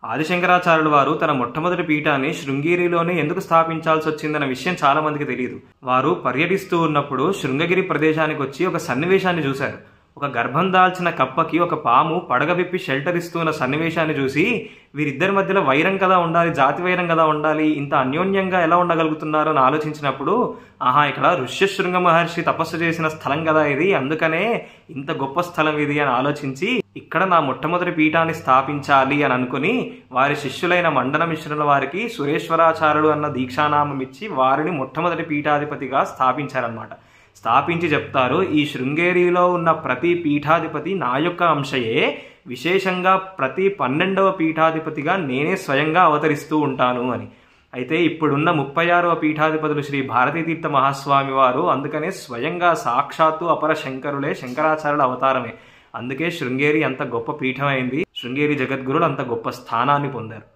ఆదిశంకరాచార్యుల వారు తన మొట్టమొదటి పీఠాన్ని శృంగేరిలోనే ఎందుకు స్థాపించాల్సి వచ్చిందన్న విషయం చాలా మందికి తెలియదు. వారు పర్యటిస్తూ ఉన్నప్పుడు శృంగగిరి ప్రదేశానికి వచ్చి ఒక సన్నివేశాన్ని చూశారు. ఒక గర్భం దాల్చిన కప్పకి ఒక పాము పడగ విప్పి షెల్టర్ ఇస్తున్న సన్నివేశాన్ని చూసి వీరిద్దరి మధ్యలో వైరం కదా ఉండాలి, జాతి వైరం కదా ఉండాలి, ఇంత అన్యోన్యంగా ఎలా ఉండగలుగుతున్నారో అని ఆలోచించినప్పుడు ఇక్కడ ఋష్యశృంగ మహర్షి తపస్సు చేసిన స్థలం కదా ఇది, అందుకనే ఇంత గొప్ప స్థలం ఇది అని ఆలోచించి ఇక్కడ నా మొట్టమొదటి పీఠాన్ని స్థాపించాలి అని అనుకుని వారి శిష్యులైన మండన మిశ్రుల వారికి సురేశ్వరాచార్యుడు అన్న దీక్షానామం ఇచ్చి వారిని మొట్టమొదటి పీఠాధిపతిగా స్థాపించారనమాట. స్థాపించి చెప్తారు, ఈ శృంగేరిలో ఉన్న ప్రతి పీఠాధిపతి నా యొక్క అంశయే, విశేషంగా ప్రతి 12వ పీఠాధిపతిగా నేనే స్వయంగా అవతరిస్తూ ఉంటాను అని. అయితే ఇప్పుడున్న 36వ పీఠాధిపతులు శ్రీ భారతీతీర్థ మహాస్వామి వారు, అందుకనే స్వయంగా సాక్షాత్తు అపర శంకరులే, శంకరాచార్యుల అవతారమే. అందుకే శృంగేరి అంత గొప్ప పీఠమైంది, శృంగేరి జగద్గురులు అంత గొప్ప స్థానాన్ని పొందారు.